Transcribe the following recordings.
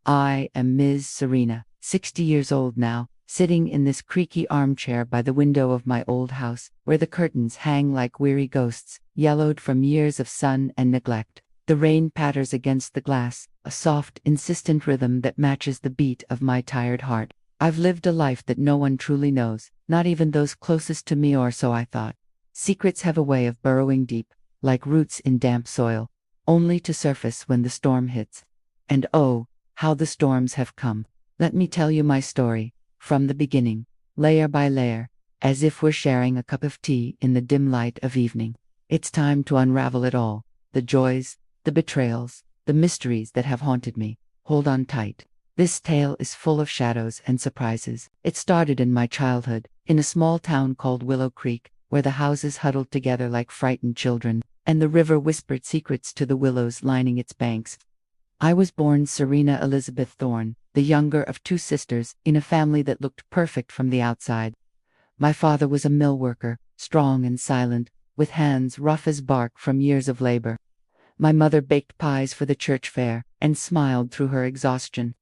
I am Ms. Serena, 60 years old now, sitting in this creaky armchair by the window of my old house, where the curtains hang like weary ghosts, yellowed from years of sun and neglect. The rain patters against the glass, a soft, insistent rhythm that matches the beat of my tired heart. I've lived a life that no one truly knows, not even those closest to me, or so I thought. Secrets have a way of burrowing deep, like roots in damp soil, only to surface when the storm hits. And oh, how the storms have come. Let me tell you my story, from the beginning, layer by layer, as if we're sharing a cup of tea in the dim light of evening. It's time to unravel it all, the joys, the betrayals, the mysteries that have haunted me. Hold on tight. This tale is full of shadows and surprises. It started in my childhood, in a small town called Willow Creek, where the houses huddled together like frightened children, and the river whispered secrets to the willows lining its banks. I was born Serena Elizabeth Thorne, the younger of two sisters, in a family that looked perfect from the outside. My father was a mill worker, strong and silent, with hands rough as bark from years of labor. My mother baked pies for the church fair, and smiled through her exhaustion.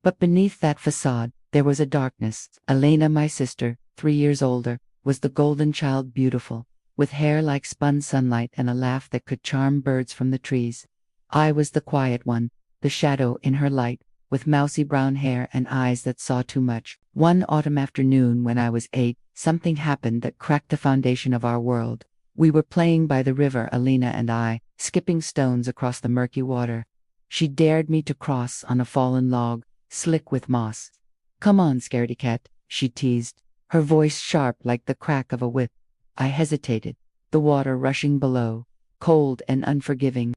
But beneath that facade, there was a darkness. Elena, my sister, 3 years older, was the golden child, beautiful, with hair like spun sunlight and a laugh that could charm birds from the trees. I was the quiet one, the shadow in her light, with mousy brown hair and eyes that saw too much. One autumn afternoon when I was 8, something happened that cracked the foundation of our world. We were playing by the river, Elena and I, skipping stones across the murky water. She dared me to cross on a fallen log, slick with moss. "Come on, scaredy cat," she teased, her voice sharp like the crack of a whip. I hesitated, the water rushing below, cold and unforgiving.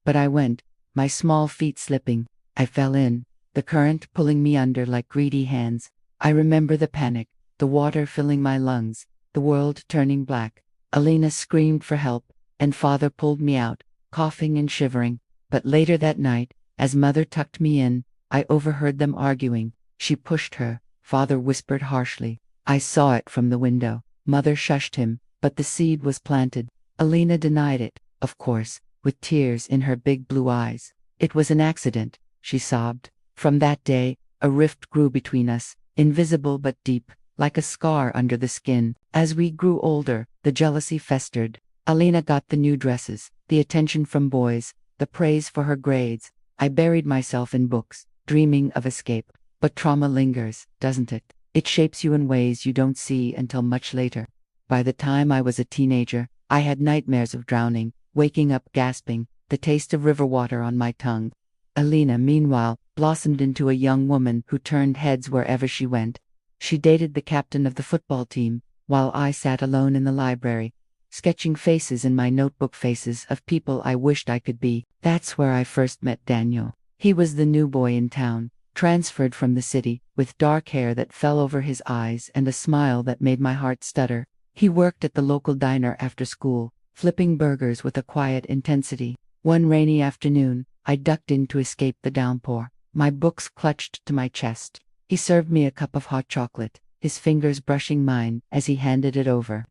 But I went, my small feet slipping. I fell in, the current pulling me under like greedy hands. I remember the panic, the water filling my lungs, the world turning black. Elena screamed for help, and father pulled me out, coughing and shivering. But later that night, as mother tucked me in, I overheard them arguing. She pushed her, father whispered harshly. I saw it from the window. Mother shushed him, but the seed was planted. Elena denied it, of course, with tears in her big blue eyes. "It was an accident," she sobbed. From that day, a rift grew between us, invisible but deep, like a scar under the skin. As we grew older, the jealousy festered. Elena got the new dresses, the attention from boys, the praise for her grades. I buried myself in books, dreaming of escape. But trauma lingers, doesn't it? It shapes you in ways you don't see until much later. By the time I was a teenager, I had nightmares of drowning, waking up gasping, the taste of river water on my tongue. Elena, meanwhile, blossomed into a young woman who turned heads wherever she went. She dated the captain of the football team, while I sat alone in the library, sketching faces in my notebook, faces of people I wished I could be. That's where I first met Daniel. He was the new boy in town, transferred from the city, with dark hair that fell over his eyes and a smile that made my heart stutter. He worked at the local diner after school, flipping burgers with a quiet intensity. One rainy afternoon, I ducked in to escape the downpour, my books clutched to my chest. He served me a cup of hot chocolate, his fingers brushing mine as he handed it over.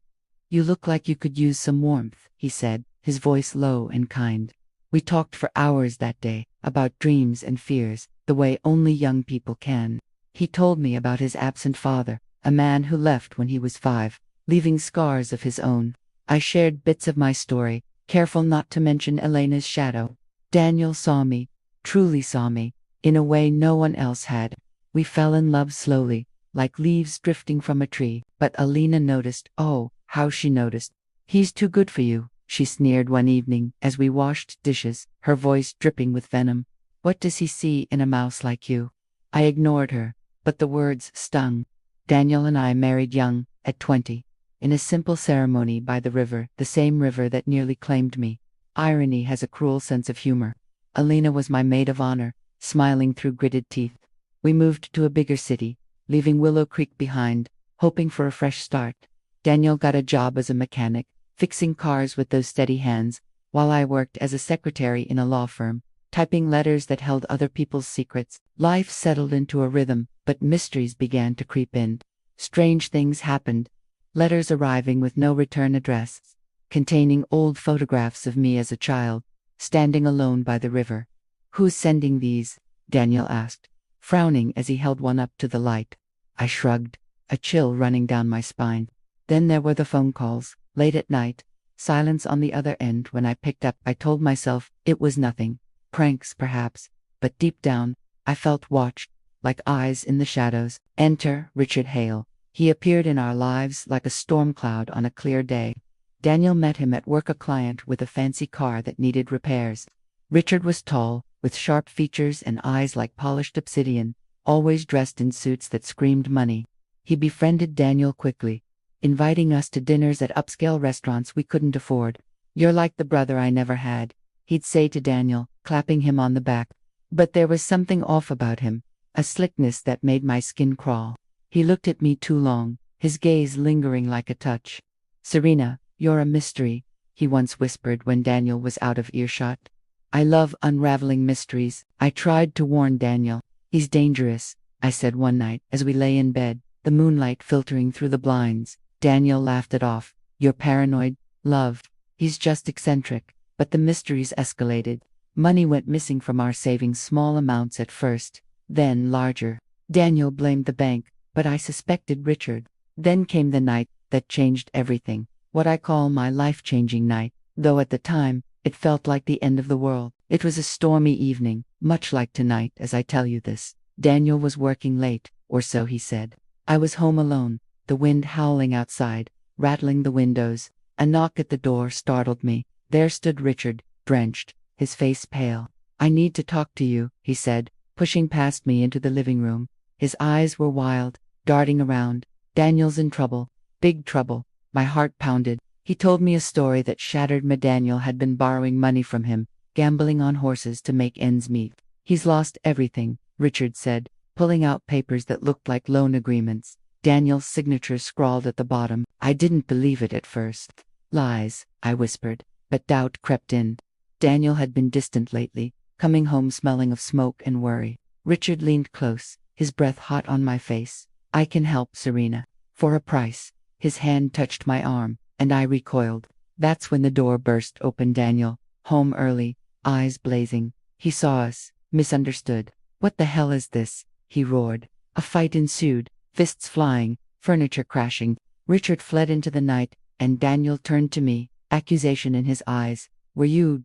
"You look like you could use some warmth," he said, his voice low and kind. We talked for hours that day, about dreams and fears, the way only young people can. He told me about his absent father, a man who left when he was 5, leaving scars of his own. I shared bits of my story, careful not to mention Elena's shadow. Daniel saw me, truly saw me, in a way no one else had. We fell in love slowly, like leaves drifting from a tree. But Elena noticed, oh, how she noticed. "He's too good for you," she sneered one evening as we washed dishes, her voice dripping with venom. "What does he see in a mouse like you?" I ignored her, but the words stung. Daniel and I married young, at 20, in a simple ceremony by the river, the same river that nearly claimed me. Irony has a cruel sense of humor. Elena was my maid of honor, smiling through gritted teeth. We moved to a bigger city, leaving Willow Creek behind, hoping for a fresh start. Daniel got a job as a mechanic, fixing cars with those steady hands, while I worked as a secretary in a law firm, typing letters that held other people's secrets. Life settled into a rhythm, but mysteries began to creep in. Strange things happened. Letters arriving with no return address, containing old photographs of me as a child, standing alone by the river. "Who's sending these?" Daniel asked, frowning as he held one up to the light. I shrugged, a chill running down my spine. Then there were the phone calls, late at night, silence on the other end. When I picked up, I told myself it was nothing. Pranks, perhaps. But deep down, I felt watched, like eyes in the shadows. Enter Richard Hale. He appeared in our lives like a storm cloud on a clear day. Daniel met him at work, a client with a fancy car that needed repairs. Richard was tall, with sharp features and eyes like polished obsidian, always dressed in suits that screamed money. He befriended Daniel quickly, inviting us to dinners at upscale restaurants we couldn't afford. "You're like the brother I never had," he'd say to Daniel, clapping him on the back. But there was something off about him, a slickness that made my skin crawl. He looked at me too long, his gaze lingering like a touch. "Serena, you're a mystery," he once whispered when Daniel was out of earshot. "I love unraveling mysteries," I tried to warn Daniel. "He's dangerous," I said one night as we lay in bed, the moonlight filtering through the blinds. Daniel laughed it off. "You're paranoid, love. He's just eccentric." But the mysteries escalated. Money went missing from our savings, small amounts at first, then larger. Daniel blamed the bank, but I suspected Richard. Then came the night that changed everything, what I call my life-changing night, though at the time, it felt like the end of the world. It was a stormy evening, much like tonight as I tell you this. Daniel was working late, or so he said. I was home alone, the wind howling outside, rattling the windows. A knock at the door startled me. There stood Richard, drenched, his face pale. "I need to talk to you," he said, pushing past me into the living room. His eyes were wild, darting around. "Daniel's in trouble, big trouble." My heart pounded. He told me a story that shattered me. Daniel had been borrowing money from him, gambling on horses to make ends meet. "He's lost everything," Richard said, pulling out papers that looked like loan agreements. Daniel's signature scrawled at the bottom. I didn't believe it at first. "Lies," I whispered, but doubt crept in. Daniel had been distant lately, coming home smelling of smoke and worry. Richard leaned close, his breath hot on my face. "I can help, Serena. For a price." His hand touched my arm, and I recoiled. That's when the door burst open. Daniel, home early, eyes blazing. He saw us, misunderstood. "What the hell is this?" he roared. A fight ensued, fists flying, furniture crashing. Richard fled into the night, and Daniel turned to me, accusation in his eyes. "Were you ...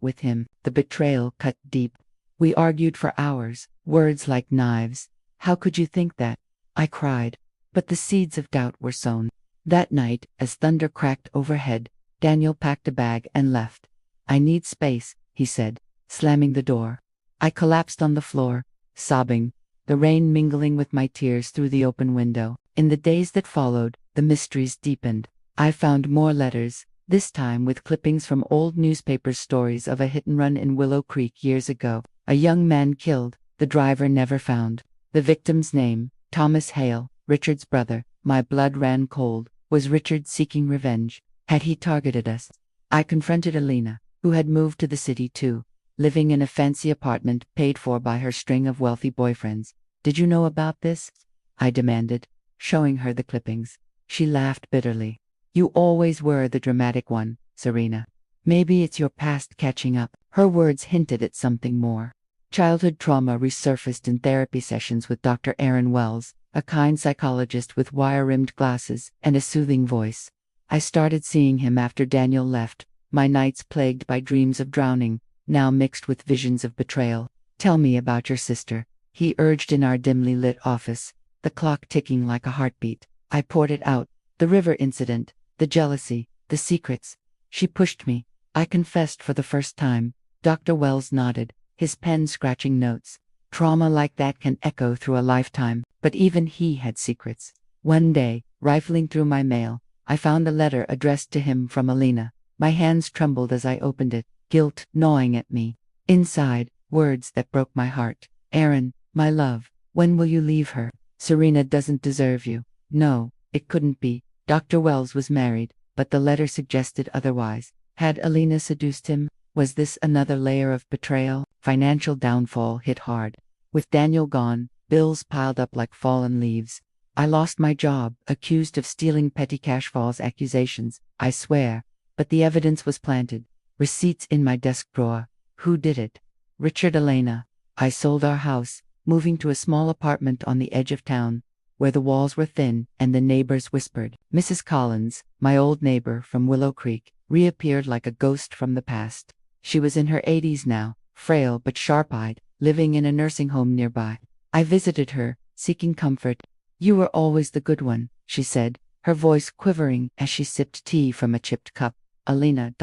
with him?" The betrayal cut deep. We argued for hours, words like knives. "How could you think that?" I cried. But the seeds of doubt were sown. That night, as thunder cracked overhead, Daniel packed a bag and left. "I need space," he said, slamming the door. I collapsed on the floor, sobbing, the rain mingling with my tears through the open window. In the days that followed, the mysteries deepened. I found more letters, this time with clippings from old newspaper stories of a hit-and-run in Willow Creek years ago. A young man killed, the driver never found. The victim's name, Thomas Hale, Richard's brother. My blood ran cold. Was Richard seeking revenge? Had he targeted us? I confronted Alina, who had moved to the city too, living in a fancy apartment paid for by her string of wealthy boyfriends. "Did you know about this?" I demanded, showing her the clippings. She laughed bitterly. "You always were the dramatic one, Serena. Maybe it's your past catching up." Her words hinted at something more. Childhood trauma resurfaced in therapy sessions with Dr. Aaron Wells, a kind psychologist with wire-rimmed glasses and a soothing voice. I started seeing him after Daniel left, my nights plagued by dreams of drowning, now mixed with visions of betrayal. "Tell me about your sister," he urged in our dimly lit office, the clock ticking like a heartbeat. I poured it out. The river incident, the jealousy, the secrets. She pushed me. I confessed for the first time. Dr. Wells nodded, his pen scratching notes. Trauma like that can echo through a lifetime, but even he had secrets. One day, rifling through my mail, I found a letter addressed to him from Alina. My hands trembled as I opened it, guilt gnawing at me. Inside, words that broke my heart. "Aaron, my love, when will you leave her? Serena doesn't deserve you." No, it couldn't be. Dr. Wells was married, but the letter suggested otherwise. Had Alina seduced him? Was this another layer of betrayal? Financial downfall hit hard. With Daniel gone, bills piled up like fallen leaves. I lost my job, accused of stealing petty cash. False accusations, I swear. But the evidence was planted. Receipts in my desk drawer. Who did it? Richard. Elena. I sold our house, moving to a small apartment on the edge of town, where the walls were thin and the neighbors whispered. Mrs. Collins, my old neighbor from Willow Creek, reappeared like a ghost from the past. She was in her 80s now, frail but sharp-eyed, living in a nursing home nearby. I visited her, seeking comfort. "You were always the good one," she said, her voice quivering as she sipped tea from a chipped cup. "Alina.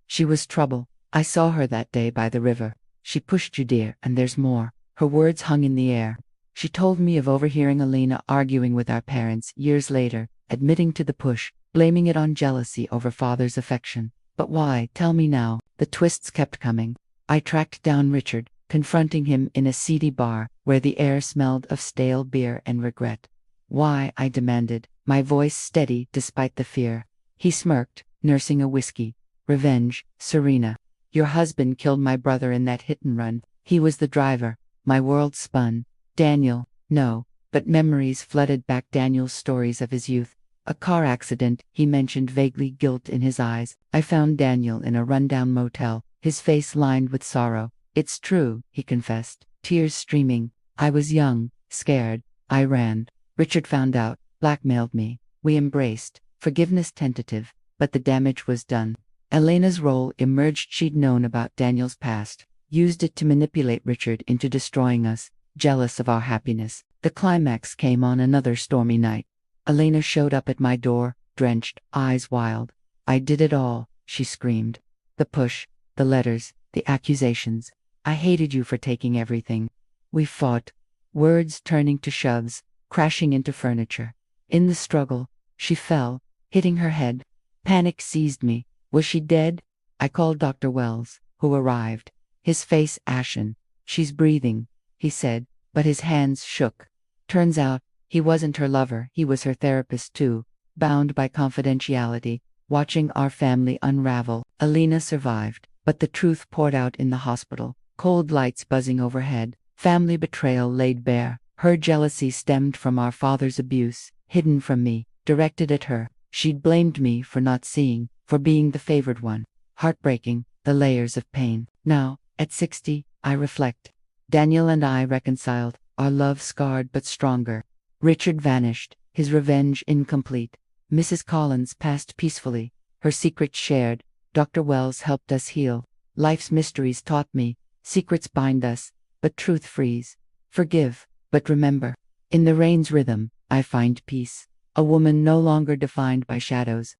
She was trouble. I saw her that day by the river. She pushed you, dear, and there's more." Her words hung in the air. She told me of overhearing Alina arguing with our parents years later, admitting to the push, blaming it on jealousy over father's affection. But why? Tell me now. The twists kept coming. I tracked down Richard, confronting him in a seedy bar, where the air smelled of stale beer and regret. "Why?" I demanded, my voice steady despite the fear. He smirked, nursing a whiskey. "Revenge, Serena. Your husband killed my brother in that hit and run. He was the driver." My world spun. "Daniel." "No." But memories flooded back. Daniel's stories of his youth. "A car accident," he mentioned, vaguely, guilt in his eyes. "I found Daniel in a rundown motel, his face lined with sorrow." "It's true," he confessed, tears streaming. "I was young, scared. I ran. Richard found out, blackmailed me. We embraced. Forgiveness tentative, but the damage was done." Elena's role emerged. She'd known about Daniel's past, used it to manipulate Richard into destroying us, jealous of our happiness. The climax came on another stormy night. Elena showed up at my door, drenched, eyes wild. "I did it all," she screamed. "The push, the letters, the accusations. I hated you for taking everything. We fought." Words turning to shoves, crashing into furniture. In the struggle, she fell, hitting her head. Panic seized me. Was she dead? I called Dr. Wells, who arrived, his face ashen. "She's breathing," he said, but his hands shook. Turns out, he wasn't her lover, he was her therapist too, bound by confidentiality, watching our family unravel. Alina survived, but the truth poured out in the hospital. Cold lights buzzing overhead, family betrayal laid bare. Her jealousy stemmed from our father's abuse, hidden from me, directed at her. She'd blamed me for not seeing, for being the favored one. Heartbreaking, the layers of pain. Now, at 60, I reflect. Daniel and I reconciled, our love scarred but stronger. Richard vanished, his revenge incomplete. Mrs. Collins passed peacefully, her secrets shared. Dr. Wells helped us heal. Life's mysteries taught me, secrets bind us, but truth frees. Forgive, but remember. In the rain's rhythm, I find peace. A woman no longer defined by shadows,